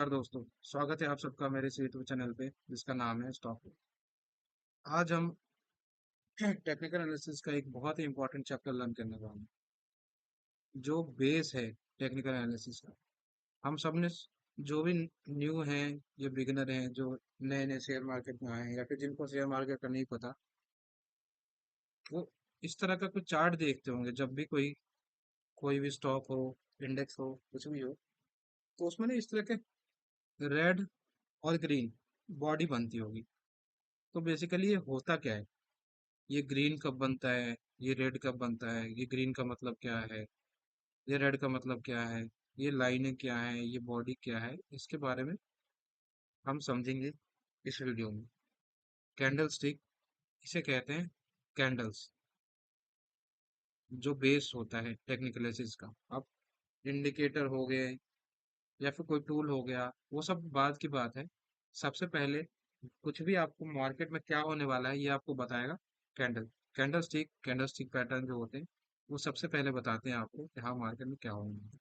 नमस्कार दोस्तों। स्वागत है आप सबका मेरे इस यूट्यूब चैनल पे जिसका नाम है स्टॉक। आज हम टेक्निकल एनालिसिस का एक बहुत ही इंपॉर्टेंट चैप्टर लर्न करने वाले हैं जो बेस है टेक्निकल एनालिसिस का। हम सब ने जो भी न्यू हैं या बिगिनर हैं जो नए नए शेयर मार्केट में आए हैं या फिर जिनको शेयर मार्केट का नहीं पता, वो इस तरह का कुछ चार्ट देखते होंगे जब भी कोई कोई भी स्टॉक हो, इंडेक्स हो, कुछ भी हो। तो उसमें ना इस तरह के रेड और ग्रीन बॉडी बनती होगी। तो बेसिकली ये होता क्या है, ये ग्रीन कब बनता है, ये रेड कब बनता है, ये ग्रीन का मतलब क्या है, ये रेड का मतलब क्या है, ये लाइनें क्या है, ये बॉडी क्या है, इसके बारे में हम समझेंगे इस वीडियो में। कैंडल स्टिक इसे कहते हैं, कैंडल्स जो बेस होता है टेक्निकल एनालिसिस का। अब इंडिकेटर हो गए या फिर कोई टूल हो गया, वो सब बाद की बात है। सबसे पहले कुछ भी आपको मार्केट में क्या होने वाला है ये आपको बताएगा कैंडल। कैंडल स्टिक पैटर्न जो होते हैं वो सबसे पहले बताते हैं आपको कि हाँ मार्केट में क्या होने वाला है।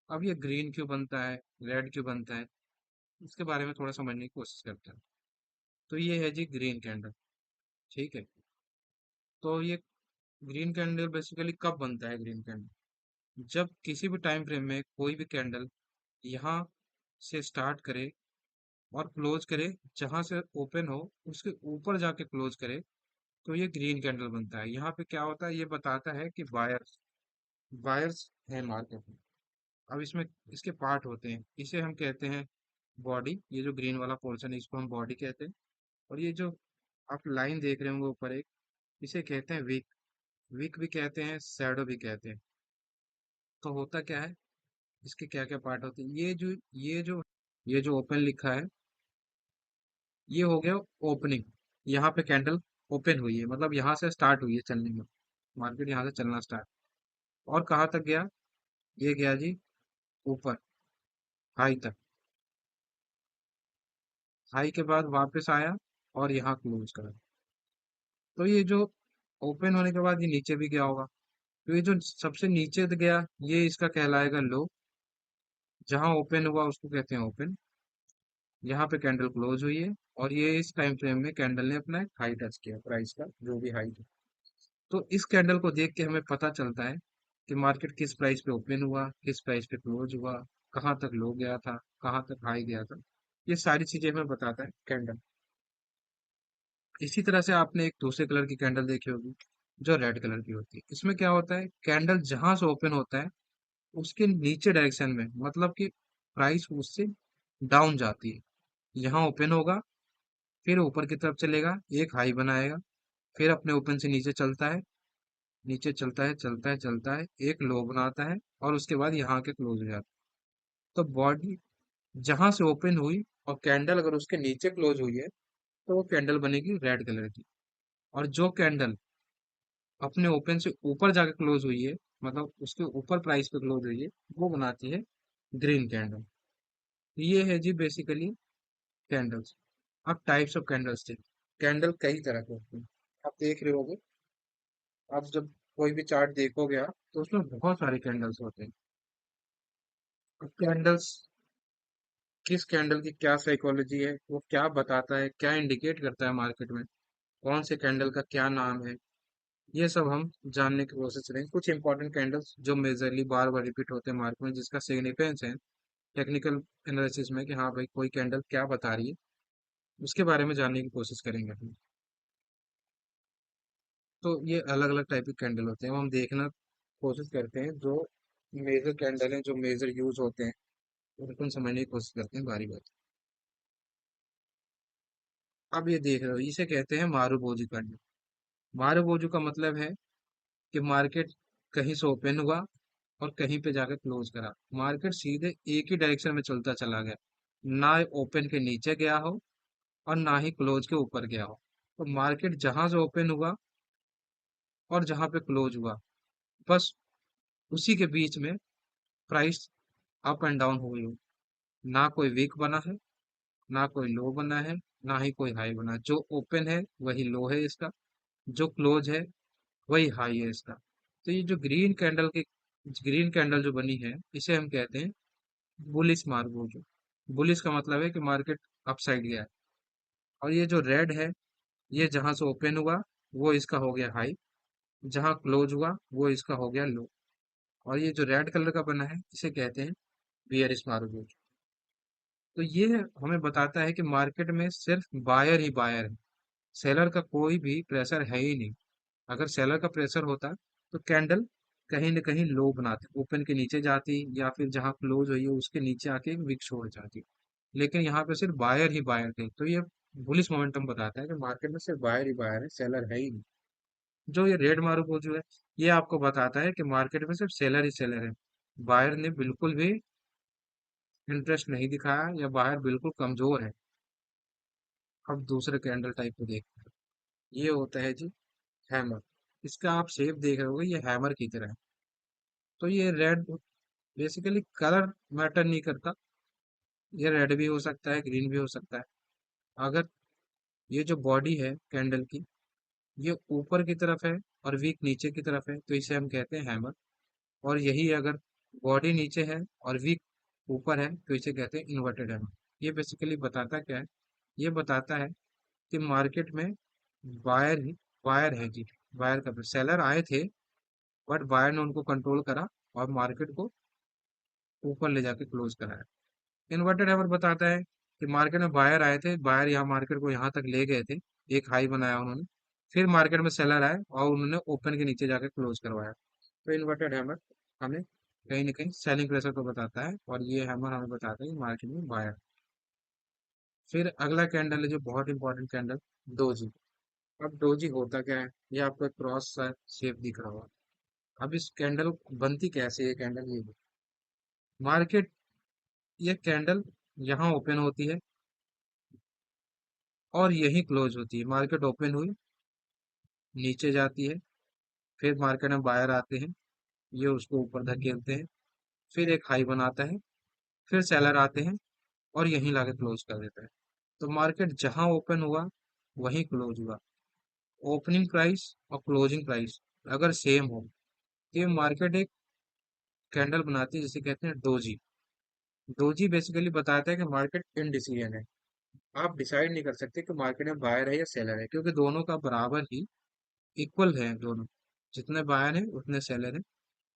अब ये ग्रीन क्यों बनता है, रेड क्यों बनता है, इसके बारे में थोड़ा समझने की कोशिश करते हैं। तो ये है जी ग्रीन कैंडल। ठीक है। तो ये ग्रीन कैंडल बेसिकली कब बनता है ग्रीन कैंडल, जब किसी भी टाइम फ्रेम में कोई भी कैंडल यहाँ से स्टार्ट करे और क्लोज करे, जहां से ओपन हो उसके ऊपर जाके क्लोज करे, तो ये ग्रीन कैंडल बनता है। यहाँ पे क्या होता है, ये बताता है कि बायर्स बायर्स है मार्केट में। अब इसमें इसके पार्ट होते हैं, इसे हम कहते हैं बॉडी। ये जो ग्रीन वाला पोर्शन है इसको हम बॉडी कहते हैं। और ये जो आप लाइन देख रहे होंगे ऊपर एक, इसे कहते हैं विक। विक भी कहते हैं, शैडो भी कहते हैं। तो होता क्या है, इसके क्या क्या पार्ट होते हैं, ये जो ओपन लिखा है, ये हो गया ओपनिंग। यहाँ पे कैंडल ओपन हुई है, मतलब यहाँ से स्टार्ट हुई है चलने में, मार्केट यहाँ से चलना स्टार्ट। और कहाँ तक गया, ये गया जी ऊपर, हाई तक। हाई के बाद वापस आया और यहाँ क्लोज करा। तो ये जो ओपन होने के बाद ये नीचे भी गया होगा, तो ये जो सबसे नीचे गया ये इसका कहलाएगा लो। जहाँ ओपन हुआ उसको कहते हैं ओपन। यहाँ पे कैंडल क्लोज हुई है और ये इस टाइम फ्रेम में कैंडल ने अपना एक हाई टच किया, प्राइस का जो भी हाई। तो इस कैंडल को देख के हमें पता चलता है कि मार्केट किस प्राइस पे ओपन हुआ, किस प्राइस पे क्लोज हुआ, कहाँ तक लो गया था, कहाँ तक हाई गया था। ये सारी चीजें हमें बताता है कैंडल। इसी तरह से आपने एक दूसरे कलर की कैंडल देखी होगी जो रेड कलर की होती है। इसमें क्या होता है, कैंडल जहां से ओपन होता है उसके नीचे डायरेक्शन में, मतलब कि प्राइस उससे डाउन जाती है। यहाँ ओपन होगा, फिर ऊपर की तरफ चलेगा, एक हाई बनाएगा, फिर अपने ओपन से नीचे चलता है, नीचे चलता है चलता है चलता है, एक लो बनाता है और उसके बाद यहाँ के क्लोज हो जाता है। तो बॉडी जहां से ओपन हुई और कैंडल अगर उसके नीचे क्लोज हुई है तो वो कैंडल बनेगी रेड कलर की। और जो कैंडल अपने ओपन से ऊपर जाके क्लोज हुई है, मतलब उसके ऊपर प्राइस पे क्लोज हुई है, वो बनाती है ग्रीन कैंडल। ये है जी बेसिकली कैंडल्स। अब टाइप्स ऑफ कैंडल्स थे। कैंडल कई तरह के होते हैं, आप देख रहे होगे। आप जब कोई भी चार्ट देखोगे आप, तो उसमें बहुत सारे कैंडल्स होते हैं। कैंडल्स, किस कैंडल की क्या साइकोलॉजी है, वो क्या बताता है, क्या इंडिकेट करता है मार्केट में, कौन से कैंडल का क्या नाम है, ये सब हम जानने की कोशिश करेंगे। कुछ इंपॉर्टेंट कैंडल्स जो मेजरली बार बार रिपीट होते हैं मार्केट में, जिसका सिग्निफिकेंस है टेक्निकल एनालिसिस में कि हाँ भाई कोई कैंडल क्या बता रही है, उसके बारे में जानने की कोशिश करेंगे हम। तो ये अलग अलग टाइप के कैंडल होते हैं, वो हम देखना कोशिश करते हैं। जो मेजर कैंडल हैं, जो मेजर यूज होते हैं, उनको हम समझने की कोशिश करते हैं बारी बारी। अब ये देख रहे हो, इसे कहते हैं मारूबोजी कैंडल। मारूबोजू का मतलब है कि मार्केट कहीं से ओपन हुआ और कहीं पे जाकर क्लोज करा, मार्केट सीधे एक ही डायरेक्शन में चलता चला गया, ना ओपन के नीचे गया हो और ना ही क्लोज के ऊपर गया हो। तो मार्केट जहां से ओपन हुआ और जहां पे क्लोज हुआ, बस उसी के बीच में प्राइस अप एंड डाउन हुई हो। ना कोई वीक बना है, ना कोई लो बना है, ना ही कोई हाई बना है। जो ओपन है वही लो है इसका, जो क्लोज है वही हाई है इसका। तो ये जो ग्रीन कैंडल जो बनी है, इसे हम कहते हैं बुलिश मार्बोजो। बुलिश का मतलब है कि मार्केट अपसाइड गया है। और ये जो रेड है, ये जहां से ओपन हुआ वो इसका हो गया हाई, जहां क्लोज हुआ वो इसका हो गया लो। और ये जो रेड कलर का बना है इसे कहते हैं बियरिश मार्केट। तो ये हमें बताता है कि मार्केट में सिर्फ बायर ही बायर है, सेलर का कोई भी प्रेशर है ही नहीं। अगर सेलर का प्रेशर होता तो कैंडल कहीं ना कहीं लो बनाती, ओपन के नीचे जाती, या फिर जहां क्लोज हुई है उसके नीचे आके एक विक छोड़ जाती। लेकिन यहाँ पे सिर्फ बायर ही बायर थे, तो ये बुलिश मोमेंटम बताता है कि मार्केट में सिर्फ बायर ही बायर है, सेलर है ही नहीं। जो ये रेड मार्को जो है, ये आपको बताता है कि मार्केट में सिर्फ सेलर ही सेलर है, बायर ने बिल्कुल भी इंटरेस्ट नहीं दिखाया या बायर बिल्कुल कमजोर है। अब दूसरे कैंडल टाइप को देखते हैं। ये होता है जी हैमर। इसका आप शेप देख रहे होगे, ये हैमर की तरह है। तो ये रेड बेसिकली कलर मैटर नहीं करता, ये रेड भी हो सकता है, ग्रीन भी हो सकता है। अगर ये जो बॉडी है कैंडल की, ये ऊपर की तरफ है और वीक नीचे की तरफ है, तो इसे हम कहते हैं हैमर। और यही अगर बॉडी नीचे है और वीक ऊपर है, तो इसे कहते हैं इन्वर्टेड हैमर। ये बेसिकली बताता क्या है? ये बताता है कि मार्केट में बायर ही बायर है जी। बायर का सेलर आए थे, बट बायर ने उनको कंट्रोल करा और मार्केट को ऊपर ले जाके क्लोज कराया। इन्वर्टेड हैमर बताता है कि मार्केट में बायर आए थे, बायर यहाँ मार्केट को यहाँ तक ले गए थे, एक हाई बनाया उन्होंने, फिर मार्केट में सेलर आए और उन्होंने ओपन के नीचे जाके क्लोज करवाया। तो इन्वर्टेड हैमर हमें कहीं ना कहीं सेलिंग प्रेशर को बताता है, और ये हैमर हमें बताता है कि मार्केट में बायर। फिर अगला कैंडल है जो बहुत इंपॉर्टेंट कैंडल, डोजी। अब डोजी होता क्या है? ये आपको एक क्रॉस सा शेप दिख रहा होगा। अब इस कैंडल बनती कैसे है? कैंडल ये मार्केट, ये कैंडल यहाँ ओपन होती है और यही क्लोज होती है। मार्केट ओपन हुई, नीचे जाती है, फिर मार्केट में बायर आते हैं, ये उसको ऊपर धकेलते हैं, फिर एक हाई बनाता है, फिर सेलर आते हैं और यहीं लाके क्लोज कर देता है। तो मार्केट जहां ओपन हुआ वहीं क्लोज हुआ। ओपनिंग प्राइस और क्लोजिंग प्राइस अगर सेम हो, तो ये मार्केट एक कैंडल बनाती है जिसे कहते हैं डोजी। डोजी बेसिकली बताता है कि मार्केट इनडिसीजन है। आप डिसाइड नहीं कर सकते कि मार्केट में बायर है या सेलर है, क्योंकि दोनों का बराबर ही इक्वल है दोनों। जितने बायर हैं उतने सेलर हैं।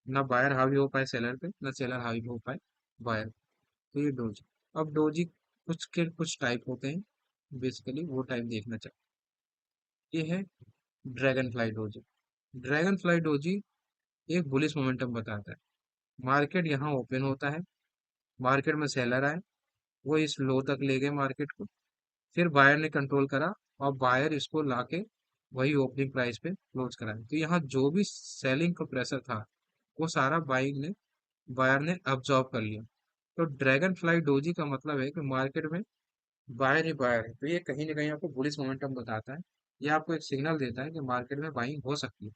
ना बायर हावी हो पाए सेलर पे, ना सेलर हावी हो पाए बायर। तो ये डोजी। अब डोजी कुछ के कुछ टाइप होते हैं, बेसिकली वो टाइप देखना चाहिए। ये है dragon fly doji. Dragon fly doji एक बुलिश मोमेंटम बताता है। मार्केट यहाँ ओपन होता है, मार्केट में सेलर आए, वो इस लो तक ले गए मार्केट को, फिर बायर ने कंट्रोल करा और बायर इसको लाके वही ओपनिंग प्राइस पे क्लोज कराया। तो यहाँ जो भी सेलिंग का प्रेशर था वो सारा बाइंग ने बायर ने अब्सॉर्ब कर लिया। तो ड्रैगन फ्लाई डोजी का मतलब है कि मार्केट में बायर ही बायर है। तो ये कहीं ना कहीं आपको बुलिश मोमेंटम बताता है, ये आपको एक सिग्नल देता है कि मार्केट में बाइंग हो सकती है।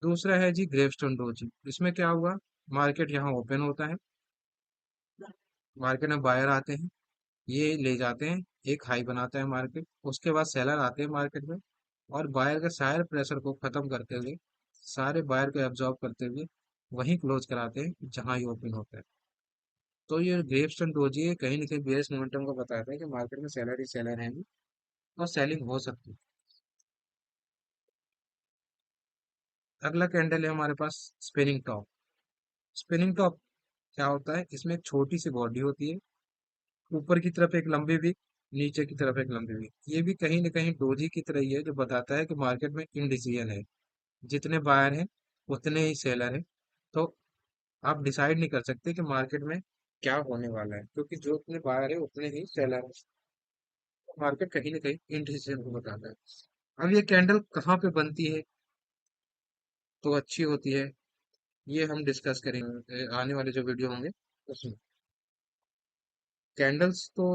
दूसरा है जी ग्रेवस्टोन डोजी। इसमें क्या हुआ? मार्केट यहाँ ओपन होता है, मार्केट में बायर आते हैं, ये ले जाते हैं, एक हाई बनाता है मार्केट, उसके बाद सेलर आते हैं मार्केट में और बायर के सारे प्रेशर को खत्म करते हुए, सारे बायर को एब्जॉर्ब करते हुए वहीं क्लोज कराते हैं जहां ये ओपन होता है। तो ये ग्रेवस्टोन डोजी है, कहीं ना कहीं बेयरिश मोमेंटम को बताता है कि मार्केट में सेलर ही सेलर है और सेलिंग हो सकती है। अगला कैंडल है हमारे पास स्पिनिंग टॉप। स्पिनिंग टॉप क्या होता है? इसमें एक छोटी सी बॉडी होती है, ऊपर की तरफ एक लंबी विक, नीचे की तरफ एक लंबी विक। ये भी कहीं ना कहीं डोजी की तरह ही है, जो बताता है कि मार्केट में इनडिसीजन है, जितने बायर हैं उतने ही सेलर हैं। तो आप डिसाइड नहीं कर सकते कि मार्केट में क्या होने वाला है, क्योंकि जो उतने बायर है उतने ही सेलर है। तो मार्केट कहीं ना कहीं इनडिसीजन को बताता है। अब ये कैंडल कहाँ पे बनती है तो अच्छी होती है, ये हम डिस्कस करेंगे आने वाले जो वीडियो होंगे उसमें। कैंडल्स तो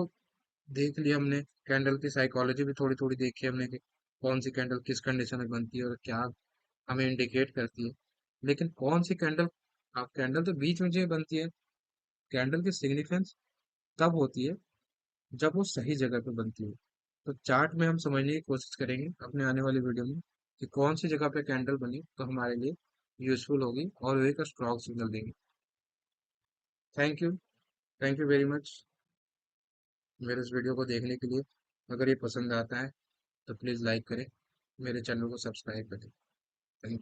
देख लिया हमने, कैंडल की साइकोलॉजी भी थोड़ी थोड़ी देखी हमने कि कौन सी कैंडल किस कंडीशन में बनती है और क्या हमें इंडिकेट करती है। लेकिन कौन सी कैंडल, आप कैंडल तो बीच में जो बनती है, कैंडल की सिग्निफिकेंस तब होती है जब वो सही जगह पे बनती है। तो चार्ट में हम समझने की कोशिश करेंगे अपने आने वाली वीडियो में कि कौन सी जगह पे कैंडल बनी तो हमारे लिए यूजफुल होगी और वो एक स्ट्रॉन्ग सिग्नल देंगे। Thank you. Thank you very much मेरे इस वीडियो को देखने के लिए। अगर ये पसंद आता है तो प्लीज़ लाइक करें, मेरे चैनल को सब्सक्राइब करें। थैंक